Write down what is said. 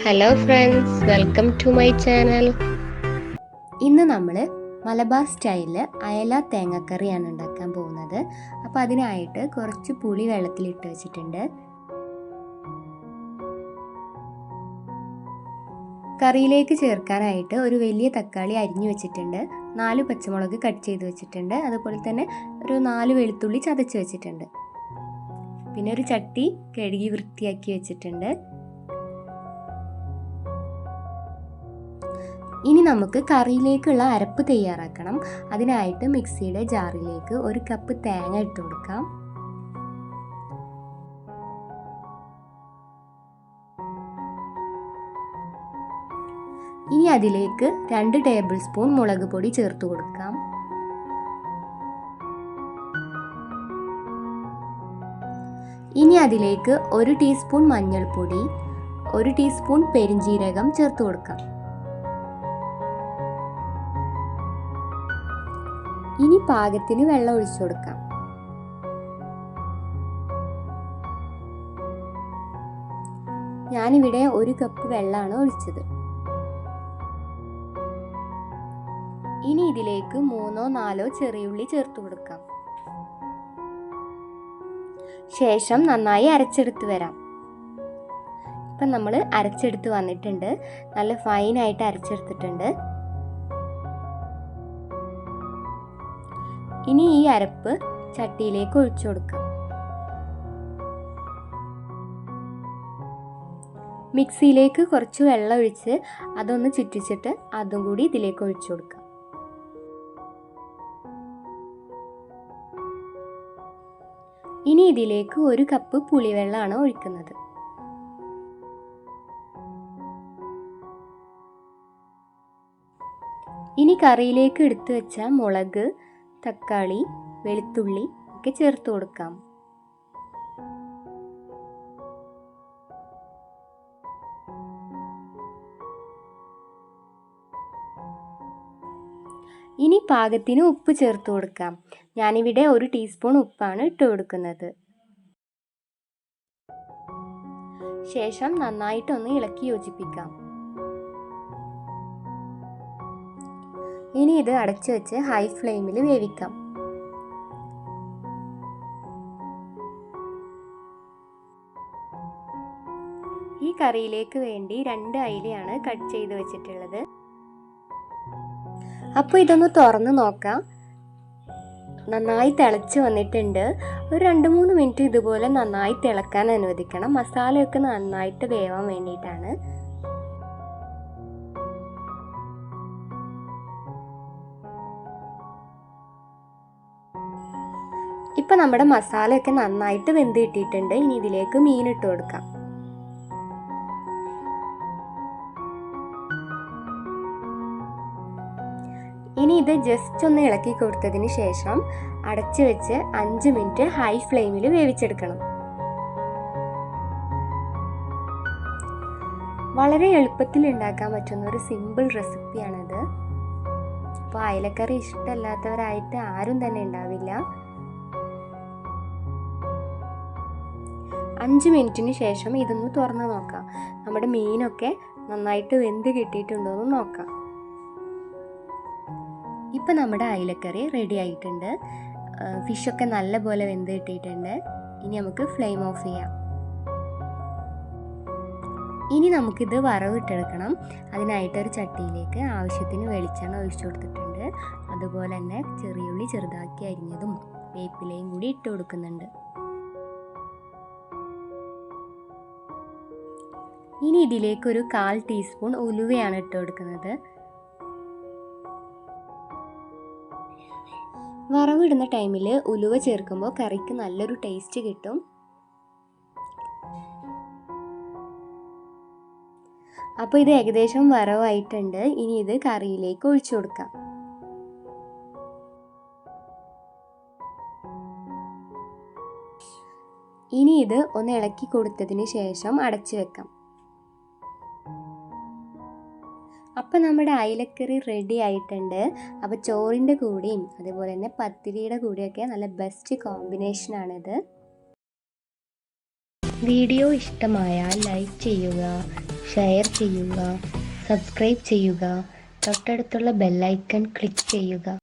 Hello friends, welcome to my channel. ഇന്ന് നമ്മൾ മലബാർ സ്റ്റൈലിൽ അയല തേങ്ങക്കറിയാണ് ഉണ്ടാക്കാൻ പോകുന്നത്. അപ്പോൾ അതിനായിട്ട് കുറച്ച് പുളി വെള്ളത്തിലിട്ട് വെച്ചിട്ടുണ്ട്. കറിയിലേക്ക് ചേർക്കാനായിട്ട് ഒരു വലിയ തക്കാളി അരിഞ്ഞു വെച്ചിട്ടുണ്ട്, 4 പച്ചമുളക് കട്ട് ചെയ്ത് വെച്ചിട്ടുണ്ട്, അതുപോലെ തന്നെ ഒരു 4 വെളുത്തുള്ളി ചതച്ച് വെച്ചിട്ടുണ്ട്. പിന്നെ ഒരു ചട്ടി കഴുകി വൃത്തിയാക്കി വെച്ചിട്ടുണ്ട്. ഇനി നമുക്ക് കറിയിലേക്കുള്ള അരപ്പ് തയ്യാറാക്കണം. അതിനായിട്ട് മിക്സിയുടെ ജാറിലേക്ക് 1 കപ്പ് തേങ്ങ ഇട്ട് കൊടുക്കാം. ഇനി അതിലേക്ക് 2 ടേബിൾ സ്പൂൺ മുളക് പൊടി ചേർത്ത് കൊടുക്കാം. ഇനി അതിലേക്ക് 1 ടീസ്പൂൺ മഞ്ഞൾപ്പൊടി, 1 ടീസ്പൂൺ പെരിഞ്ജീരകം ചേർത്ത് കൊടുക്കാം. ഇനി പാകത്തിന് വെള്ളം ഒഴിച്ചു കൊടുക്കാം. ഞാനിവിടെ 1 കപ്പ് വെള്ളമാണ് ഒഴിച്ചത്. ഇനി ഇതിലേക്ക് 3-4 ചെറിയുള്ളി ചേർത്ത് കൊടുക്കാം. ശേഷം നന്നായി അരച്ചെടുത്ത് വരാം. ഇപ്പം നമ്മൾ അരച്ചെടുത്ത് വന്നിട്ടുണ്ട്. നല്ല ഫൈനായിട്ട് അരച്ചെടുത്തിട്ടുണ്ട്. ഇനി ഈ അരപ്പ് ചട്ടിയിലേക്ക് ഒഴിച്ചു കൊടുക്കാം. മിക്സിയിലേക്ക് കുറച്ച് വെള്ളം ഒഴിച്ച് അതൊന്ന് ചുറ്റിച്ചിട്ട് അതും കൂടി ഇതിലേക്ക് ഒഴിച്ചു കൊടുക്കാം. ഇനി ഇതിലേക്ക് 1 കപ്പ് പുളിവെള്ളമാണ് ഒഴിക്കുന്നത്. ഇനി കറിയിലേക്ക് എടുത്തു വെച്ച മുളക്, തക്കാളി, വെളുത്തുള്ളി ഒക്കെ ചേർത്ത് കൊടുക്കാം. ഇനി പാകത്തിന് ഉപ്പ് ചേർത്ത് കൊടുക്കാം. ഞാനിവിടെ 1 ടീസ്പൂൺ ഉപ്പാണ് ഇട്ട് കൊടുക്കുന്നത്. ശേഷം നന്നായിട്ടൊന്ന് ഇളക്കി യോജിപ്പിക്കാം. ഇനി ഇത് അടച്ചു വെച്ച് ഹൈ ഫ്ലെയിമിൽ വേവിക്കാം. ഈ കറിയിലേക്ക് വേണ്ടി 2 അയിലയാണ് കട്ട് ചെയ്ത് വെച്ചിട്ടുള്ളത്. അപ്പോൾ ഇതൊന്ന് തുറന്ന് നോക്കാം. നന്നായി തിളച്ച് വന്നിട്ടുണ്ട്. ഒരു 2-3 മിനിറ്റ് ഇതുപോലെ നന്നായി തിളക്കാൻ അനുവദിക്കണം. മസാലയൊക്കെ നന്നായിട്ട് വേവാൻ വേണ്ടിയിട്ടാണ്. ഇപ്പം നമ്മുടെ മസാലയൊക്കെ നന്നായിട്ട് വെന്ത് കിട്ടിയിട്ടുണ്ട്. ഇനി ഇതിലേക്ക് മീൻ ഇട്ട് കൊടുക്കാം. ഇനി ഇത് ജസ്റ്റ് ഒന്ന് ഇളക്കി കൊടുത്തതിന് ശേഷം അടച്ചു വെച്ച് 5 മിനിറ്റ് ഹൈ ഫ്ലെയിമിൽ വേവിച്ചെടുക്കണം. വളരെ എളുപ്പത്തിൽ ഉണ്ടാക്കാൻ പറ്റുന്ന ഒരു സിമ്പിൾ റെസിപ്പിയാണിത്. അപ്പോൾ അയലക്കറി ഇഷ്ടമല്ലാത്തവരായിട്ട് ആരും തന്നെ ഉണ്ടാവില്ല. 5 മിനിറ്റിന് ശേഷം ഇതൊന്ന് തുറന്ന് നോക്കാം. നമ്മുടെ മീനൊക്കെ നന്നായിട്ട് വെന്ത് കിട്ടിയിട്ടുണ്ടോ എന്ന് നോക്കാം. ഇപ്പം നമ്മുടെ അയലക്കറി റെഡി ആയിട്ടുണ്ട്. ഫിഷൊക്കെ നല്ലപോലെ വെന്ത് കിട്ടിയിട്ടുണ്ട്. ഇനി നമുക്ക് ഫ്ലെയിം ഓഫ് ചെയ്യാം. ഇനി നമുക്കിത് വറവിട്ടെടുക്കണം. അതിനായിട്ടൊരു ചട്ടിയിലേക്ക് ആവശ്യത്തിന് വെളിച്ചെണ്ണ ഒഴിച്ചു കൊടുത്തിട്ടുണ്ട്. അതുപോലെ തന്നെ ചെറിയുള്ളി ചെറുതാക്കി അരിഞ്ഞതും വേപ്പിലയും കൂടി ഇട്ട് കൊടുക്കുന്നുണ്ട്. ഇനി ഇതിലേക്ക് ഒരു 1/4 ടീസ്പൂൺ ഉലുവയാണ് ഇട്ട് കൊടുക്കുന്നത്. വറവിടുന്ന ടൈമിൽ ഉലുവ ചേർക്കുമ്പോൾ കറിക്ക് നല്ലൊരു ടേസ്റ്റ് കിട്ടും. അപ്പോൾ ഇത് ഏകദേശം വറവായിട്ടുണ്ട്. ഇനി ഇത് കറിയിലേക്ക് ഒഴിച്ചു കൊടുക്കാം. ഇനി ഇത് ഒന്ന് ഇളക്കി കൊടുത്തതിന് ശേഷം അടച്ചു വെക്കാം. അപ്പം നമ്മുടെ അയലക്കറി റെഡി ആയിട്ടുണ്ട്. അപ്പോൾ ചോറിൻ്റെ കൂടെയും അതുപോലെ തന്നെ പത്തിരിയുടെ കൂടെയൊക്കെ നല്ല ബെസ്റ്റ് കോമ്പിനേഷനാണിത്. വീഡിയോ ഇഷ്ടമായാൽ ലൈക്ക് ചെയ്യുക, ഷെയർ ചെയ്യുക, സബ്സ്ക്രൈബ് ചെയ്യുക, തൊട്ടടുത്തുള്ള ബെല്ലൈക്കൺ ക്ലിക്ക് ചെയ്യുക.